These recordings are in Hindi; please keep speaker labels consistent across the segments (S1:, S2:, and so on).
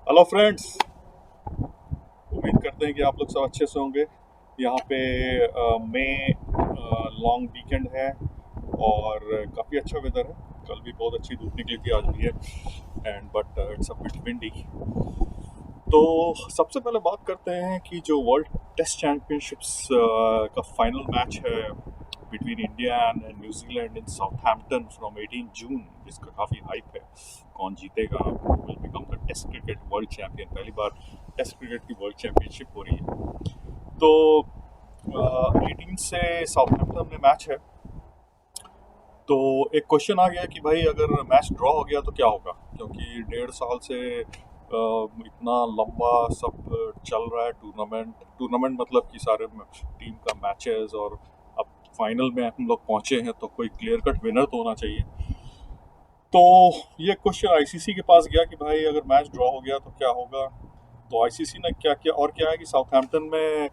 S1: Hello friends. उम्मीद करते हैं कि आप लोग सब अच्छे से होंगे। यहाँ पे मई लॉन्ग वीकेंड है और काफ़ी अच्छा वेदर है। कल भी बहुत अच्छी धूप निकली थी, आज भी है and but it's a bit windy. तो सबसे पहले बात करते हैं कि जो वर्ल्ड टेस्ट चैंपियनशिप्स का फाइनल मैच है between India and New Zealand in Southampton from 18 June, जिसका काफ़ी हाइप है। कौन जीतेगा, will become the test cricket world champion. पहली बार टेस्ट क्रिकेट की वर्ल्ड चैंपियनशिप हो रही है। तो 18 से साउथहैम्पटन में मैच है। तो एक क्वेश्चन आ गया कि भाई अगर मैच ड्रॉ हो गया तो क्या होगा, क्योंकि 1.5 साल से इतना लंबा सब चल रहा है टूर्नामेंट मतलब कि सारे टीम का मैचेस, और अब फाइनल में हम लोग पहुंचे हैं तो कोई क्लियर कट विनर तो होना चाहिए। तो ये क्वेश्चन आईसीसी के पास गया कि भाई अगर मैच ड्रॉ हो गया तो क्या होगा। तो आईसीसी ने क्या किया, और क्या है कि साउथहैम्पटन में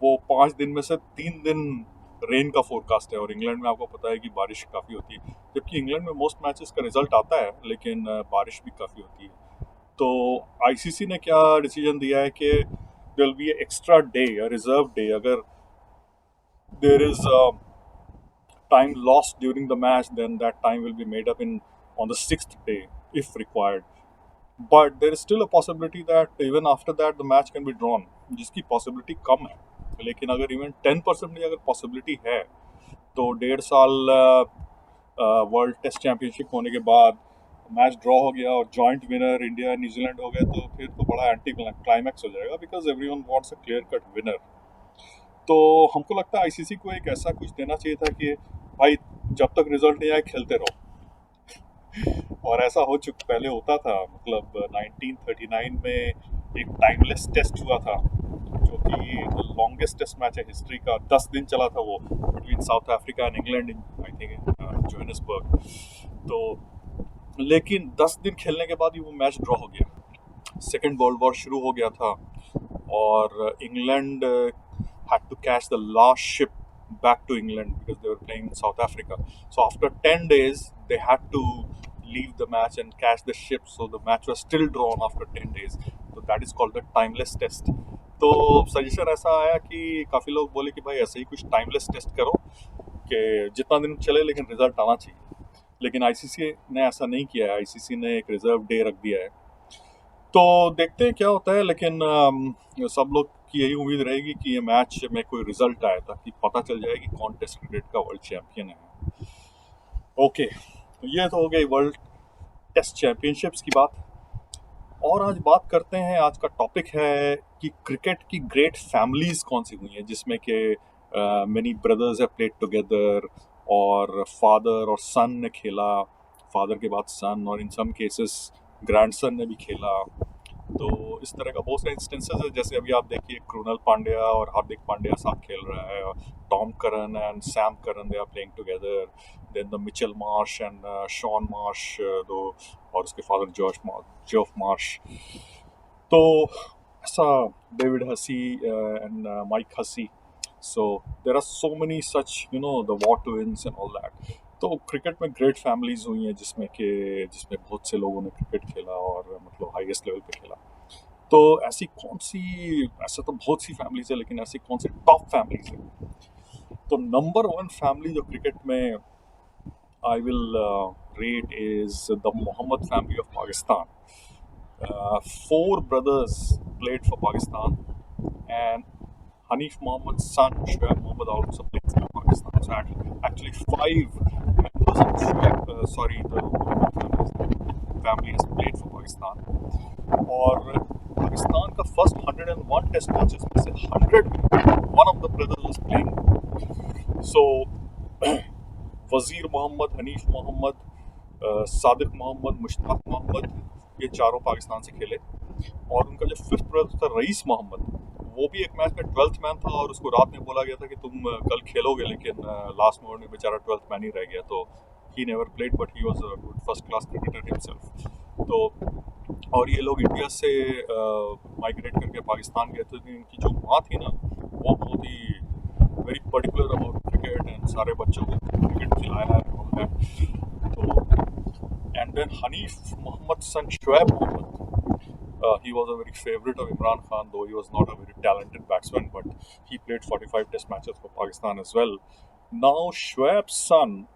S1: वो 5 दिन में से 3 दिन रेन का फोरकास्ट है, और इंग्लैंड में आपको पता है कि बारिश काफ़ी होती है। जबकि इंग्लैंड में मोस्ट मैचेस का रिजल्ट आता है, लेकिन बारिश भी काफ़ी होती है। तो आईसीसी ने क्या डिसीजन दिया है कि there will be extra day, reserve day, अगर there is time lost during the match, then that time will be made up in on the 6th day if required. But there is still a possibility that even after that the match can be drawn, जिसकी possibility कम है। लेकिन अगर इवन 10% भी अगर possibility है तो 1.5 साल वर्ल्ड टेस्ट चैंपियनशिप होने के बाद मैच ड्रॉ हो गया और जॉइंट विनर इंडिया न्यूजीलैंड हो गए, तो फिर तो बड़ा एंटी क्लाइमैक्स हो जाएगा, because everyone wants a clear cut winner. तो हमको लगता है आईसीसी को एक ऐसा कुछ देना चाहिए था कि भाई जब तक रिजल्ट नहीं आए खेलते रहो। और ऐसा हो चुका पहले होता था, मतलब 1939 में एक टाइमलेस टेस्ट हुआ था, जो कि लॉन्गेस्ट टेस्ट मैच है हिस्ट्री का। 10 दिन चला था वो, between south Africa and England in I think Johannesburg. तो लेकिन 10 दिन खेलने के बाद ही वो मैच ड्रॉ हो गया। सेकेंड वर्ल्ड वॉर शुरू हो गया था और England had to catch the last ship back to England because they were playing in South Africa. So after 10 days, they had to leave the match and catch the ship. So the match was still drawn after 10 days. So that is called the timeless test. तो सजेशन ऐसा आया कि काफ़ी लोग बोले कि भाई ऐसे ही कुछ टाइमलेस टेस्ट करो कि जितना दिन चले लेकिन रिजल्ट आना चाहिए। लेकिन आईसीसी ने ऐसा नहीं किया है। आईसीसी ने एक रिजर्व डे रख दिया है। तो देखते हैं क्या होता है, लेकिन सब लोग की यही उम्मीद रहेगी कि ये मैच में कोई रिजल्ट आए ताकि पता चल जाए कि कौन टेस्ट क्रिकेट का वर्ल्ड चैंपियन है। ओके, तो ये तो हो गई वर्ल्ड टेस्ट चैंपियनशिप्स की बात। और आज बात करते हैं, आज का टॉपिक है कि क्रिकेट की ग्रेट फैमिलीज कौन सी हुई हैं, जिसमें कि many brothers have played together, और फादर और सन ने खेला, फादर के बाद सन, और इन सम केसेस ग्रैंडसन ने भी खेला। तो इस तरह का बहुत सारे इंस्टेंसेस है। जैसे अभी आप देखिए कृणाल पांड्या और हार्दिक पांड्या साथ खेल रहा है, Tom Curran and Sam Curran they are playing together, then the Mitchell Marsh and Shaun Marsh दो, और उसके फादर जॉफ मार्श। तो ऐसा डेविड हसी and Mike Hussey. So there are so many such, the war twins and all that. तो क्रिकेट में ग्रेट फैमिलीज हुई हैं जिसमें बहुत से लोगों ने क्रिकेट खेला और मतलब हाईएस्ट लेवल पे खेला। तो ऐसी कौन सी, ऐसा तो बहुत सी फैमिलीज है, लेकिन ऐसी कौन सी टॉप फैमिलीज है। तो नंबर 1 फैमिली जो क्रिकेट में I will rate is the Mohammad family of Pakistan. 4 brothers played for Pakistan, and Hanif Mohammad's son, Shoaib Mohammad, also plays for Pakistan. So actually 5 members of the Mohammed family has played for Pakistan. और पाकिस्तान का फर्स्ट 101 टेस्ट मैचेस में से 100 में one of the brothers was playing. So Wazir Mohammad, Hanif Mohammad, Sadiq Mohammad, Mushtaq Mohammad, ये चारों पाकिस्तान से खेले। और उनका जो 5th ब्रदर था रईस मोहम्मद, वो भी एक मैच में 12th मैन था, और उसको रात में बोला गया था कि तुम कल खेलोगे, लेकिन लास्ट मोमेंट में बेचारा 12th मैन ही रह गया। तो he never played, but he was a good first class cricketer himself. तो और ये लोग इंडिया से माइग्रेट करके पाकिस्तान गए थे। इनकी जो माँ थी ना, वो बहुत ही very particular about cricket and सारे बच्चों को क्रिकेट खिलाया है। तो and then Hanif Mohammad son Shoaib Mohammad, He was a very favorite of Imran Khan, though he was not a very talented batsman, but he played 45 test matches for Pakistan as well. Now, Shoaib's son,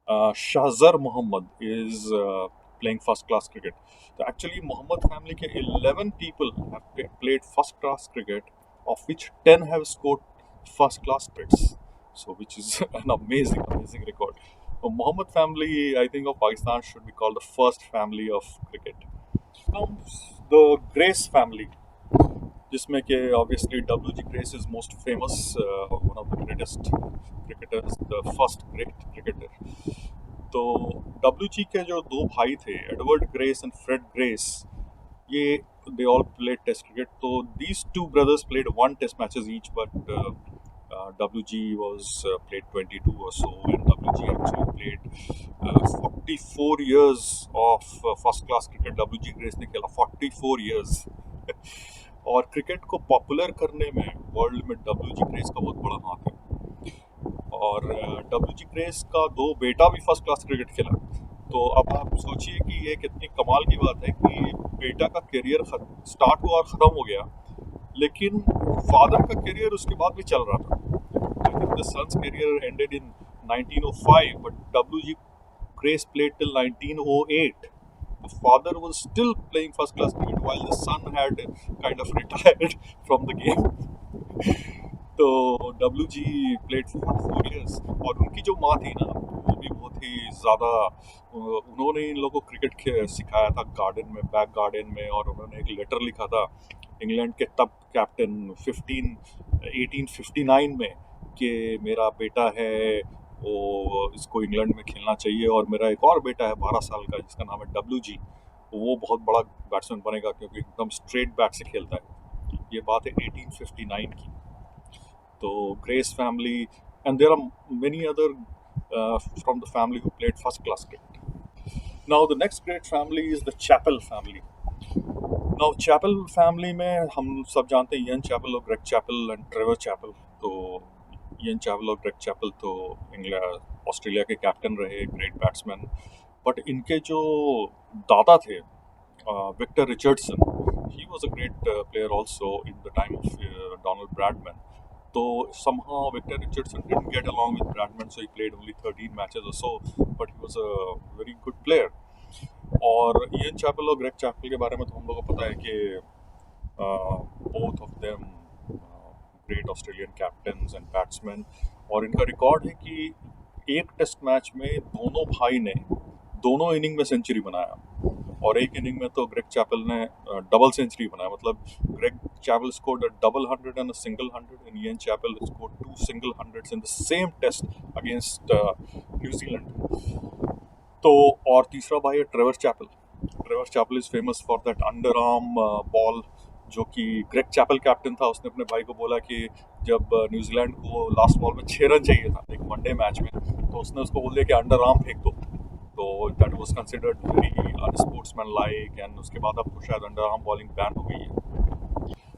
S1: Shahzar Muhammad, is playing first class cricket. So actually, Mohammed family ke 11 people have played first class cricket, of which 10 have scored first class hits. So, which is an amazing, amazing record. Mohammed family, I think, of Pakistan should be called the first family of cricket. Comes the Grace family, जिसमें कि obviously WG Grace is most famous, one of the greatest cricketers, the first great cricketer. तो WG के जो दो भाई थे, Edward Grace and Fred Grace, ये they all played test cricket. So these two brothers played one test matches each, but WG was played 22 or so, and WG actually played 44 years of first class cricket. WG Grace ने खेला 44 years. और क्रिकेट को पॉपुलर करने में वर्ल्ड में WG ग्रेस का बहुत बड़ा हाथ है। और WG ग्रेस का दो बेटा भी फर्स्ट क्लास क्रिकेट खेला। तो अब आप सोचिए कि ये कितनी कमाल की बात है कि बेटा का करियर स्टार्ट हुआ और ख़त्म हो गया, लेकिन फादर का करियर उसके बाद भी चल रहा था। I think the sons career ended in 1905, but WG Grace played till 1908. The father was still playing first class cricket while the son had kind of retired from the game. तो WG played for 4 years. और उनकी जो माँ थी ना, वो भी बहुत ही ज़्यादा, उन्होंने इन लोगों को क्रिकेट सिखाया था गार्डन में, बैक गार्डन में, और उन्होंने एक लेटर लिखा था इंग्लैंड के तब कैप्टन 1859 में कि मेरा बेटा है, वो इसको इंग्लैंड में खेलना चाहिए, और मेरा एक और बेटा है 12 साल का जिसका नाम है WG, वो बहुत बड़ा बैट्समैन बनेगा क्योंकि एकदम स्ट्रेट बैट से खेलता है। ये बात है 1859 की। तो Grace family, and there are many other from the family who played first class cricket. Now the next great family is the Chappell family. Now Chappell family में हम सब जानते हैं इयन चैपल और Greg Chappell and Trevor Chappell. तो इयन चैपल और ग्रेग चैपल तो इंग्लैंड ऑस्ट्रेलिया के कैप्टन रहे, ग्रेट बैट्समैन। बट इनके जो दादा थे, Victor Richardson, he was a great player also in the time of Donald Bradman. तो somehow Victor Richardson didn't get along with Bradman, so he played only 13 matches or so, but he was a very good player. और इयन चैपल और ग्रेग चैपल के बारे में तो हम लोगों को पता है कि both of them great Australian captains and batsman. और इनका रिकॉर्ड है कि एक टेस्ट मैच में दोनों भाई ने दोनों इनिंग में सेंचुरी बनाया, और एक इनिंग में तो ग्रेग चैपल ने डबल सेंचुरी बनाया। मतलब Greg Chappell scored a double 100 and a single 100, and Ian Chappell scored 2 single 100s in the same test against New Zealand. तो और तीसरा भाई है Trevor Chappell. Trevor Chappell is famous for that under arm ball, जो कि ग्रेग चैपल कैप्टन था, उसने अपने भाई को बोला कि जब न्यूजीलैंड को लास्ट बॉल में 6 रन चाहिए था एक वनडे मैच में, तो उसने उसको बोल दिया कि अंडर आर्म फेंक दो। तो that was considered very unsportsmanlike, and उसके बाद अब शायद अंडर आर्म बॉलिंग बैन हो गई है।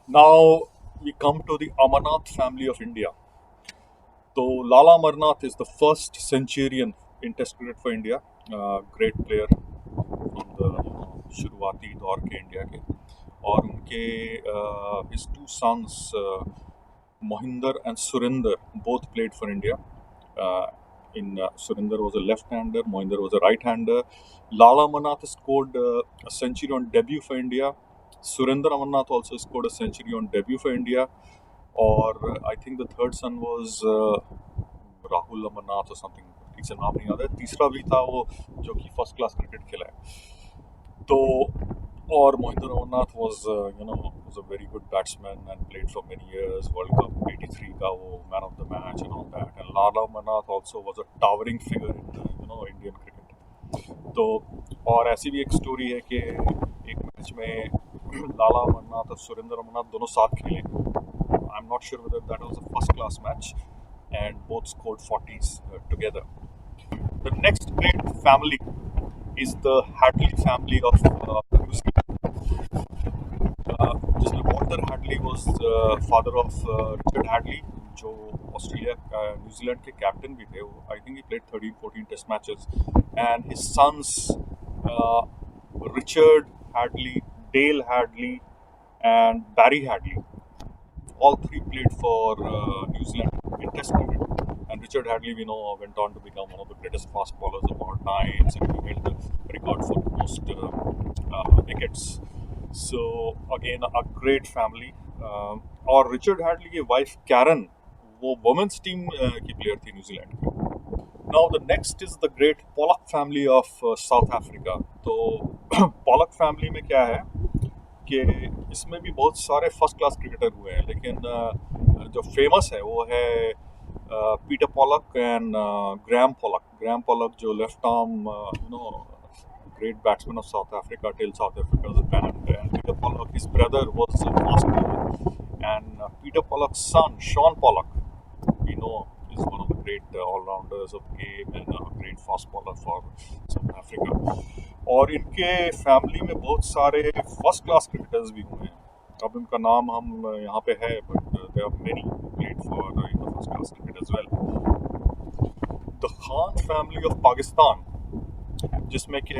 S1: Now we come to the Amarnath family of India. तो Lala Amarnath is the first centurion in test cricket for India, great player from the शुरुआती दौर के इंडिया के। और उनके his 2 sons Mohinder and Surinder both played for India. Surinder was a left-hander, Mohinder was a right-hander. Lala Amarnath scored a century on debut for India. Surinder Amarnath also scored a century on debut for India. Or I think the third son was Rahul Amarnath or something. ठीक से नाम नहीं याद है। तीसरा भी था वो जो कि फर्स्ट क्लास क्रिकेट खेला है। तो और Mohinder Amarnath was was a very good batsman and played for many years. World Cup 83 का वो man of the match and all that. And Lala Amarnath also was a towering figure in Indian cricket. तो और ऐसी भी एक स्टोरी है कि एक मैच में लाला अमरनाथ और सुरेंद्र अमरनाथ दोनों साथ खेले। I'm not sure whether that was a first class match, and both scored 40s together. The next great family is the Headley family of New Zealand. जिसमें Walter Hadley was father of Richard Hadley, जो ऑस्ट्रेलिया न्यूजीलैंड के कैप्टन भी थे। I think he played 13-14 test matches, and his sons Richard Hadley, Dale Hadley, and Barry Hadley. All three played for New Zealand in Test cricket. And Richard Hadley, we know, went on to become one of the greatest fast bowlers of all times, and he held the record for most wickets. So again, a great family. और रिचर्ड हैडली की वाइफ कैरन वो वुमेन्स टीम की प्लेयर थी न्यूजीलैंड की. Now the next is the great Pollock family of south Africa. तो पॉलक फैमिली में क्या है कि इसमें भी बहुत सारे फर्स्ट क्लास क्रिकेटर हुए हैं, लेकिन जो फेमस है वो है Peter Pollock and Graeme Pollock जो left arm great batsman of South Africa till South Africa's banned. And Peter Pollock, his brother, was a fast bowler. And Peter Pollock's son, Sean Pollock, we know is one of the great all-rounders of the game and a great fast bowler for South Africa. और इनके फैमिली में बहुत सारे फर्स्ट क्लास क्रिकेटर्स भी हुए हैं. अब इनका नाम हम यहाँ पे है, but there are many who played for first class cricket as well. The Khan family of Pakistan, जिसमें कि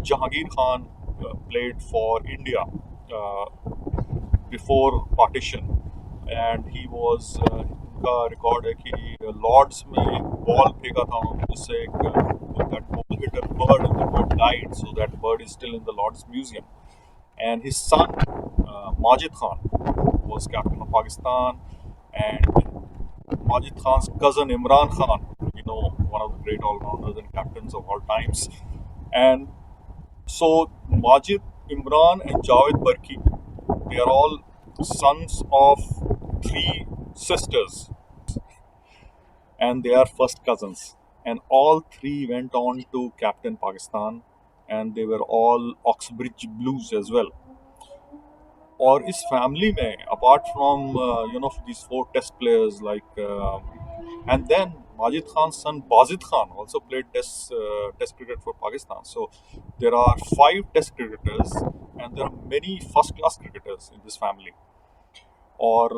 S1: Jahangir Khan played for India before partition, and he was उनका रिकॉर्ड है कि लॉर्ड्स में बॉल फेंका था उन्होंने, जिससे that ball hit a bird and the bird died, so that bird is still in the Lord's Museum. And his son Majid Khan was captain of Pakistan, and Majid Khan's cousin Imran Khan, one of the great all-rounders and captains of all times. And so Majid, Imran and Javed Barki, they are all sons of three sisters, and they are first cousins, and all three went on to captain Pakistan, and they were all Oxbridge Blues as well. और इस फैमिली में apart from these four test players like and then Majid Khan's son Bazid Khan also played test cricket for Pakistan. So there are 5 test cricketers and there are many first class cricketers in this family. और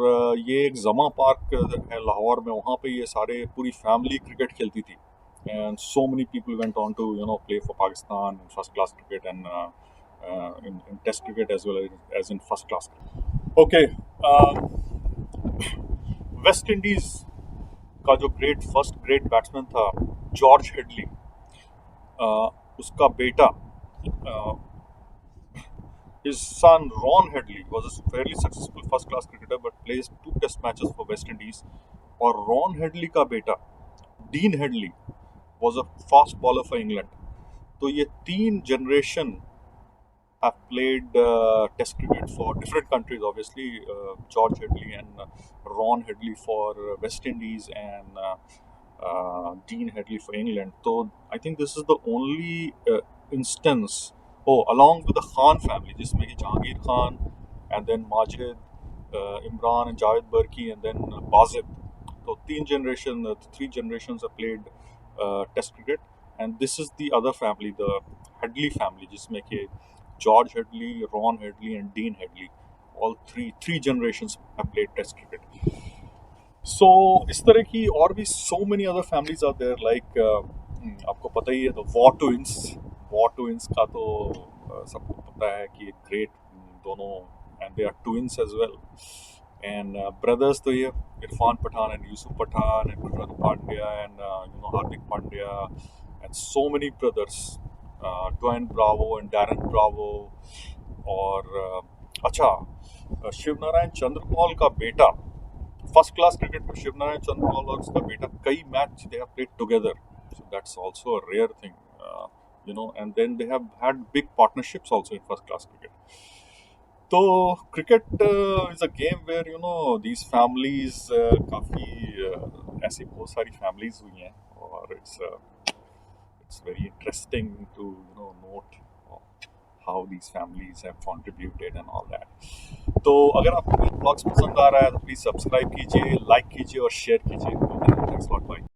S1: ये एक जमा पार्क है लाहौर में, वहाँ पे ये सारे पूरी फैमिली क्रिकेट खेलती थी. And so many people went on to play for Pakistan in first class cricket and in test cricket as well as in first class cricket. Okay, West Indies का जो फर्स्ट ग्रेट बैट्समैन था जॉर्ज हेडली, उसका बेटा his son Ron Headley was a fairly successful first class cricketer but plays 2 test matches for West Indies. और Ron Headley का बेटा Dean Headley was a fast bowler for England. तो ये 3 generation have played test cricket for different countries, obviously. George Headley and Ron Headley for West Indies and Dean Headley for England. So I think this is the only instance, along with the Khan family, जिसमें कि Jahangir Khan and then Majid, Imran and Javed Barki and then Bazid. So 3 generations have played test cricket, and this is the other family, the Headley family, जिसमें कि George Headley, Ron Headley and Dean Headley, all three generations have played test cricket. So इस तरह की और भी so many other families are there, like आपको पता ही है the War Twins का तो सबको पता है कि great दोनों, and they are twins as well. And brothers तो ये Irfan Pathan and Yusuf Pathan and Krishna Pandya and Hardik Pandya and so many brothers, Dwayne Bravo and Darren Bravo. और अच्छा शिव नारायण चंद्रपॉल का बेटा, फर्स्ट क्लास क्रिकेट में शिव नारायण चंद्रपॉल और उसका बेटा कई match they have played together, so that's also a rare thing, and then they have had big partnerships also in first class cricket. तो cricket is a game where these families, काफ़ी ऐसी बहुत सारी families हुई हैं, और it's very interesting to note how these families have contributed and all that. तो अगर आपको ब्लॉग्स पसंद आ रहा है तो प्लीज़ सब्सक्राइब कीजिए, लाइक कीजिए और शेयर कीजिए. Thanks lot, bye.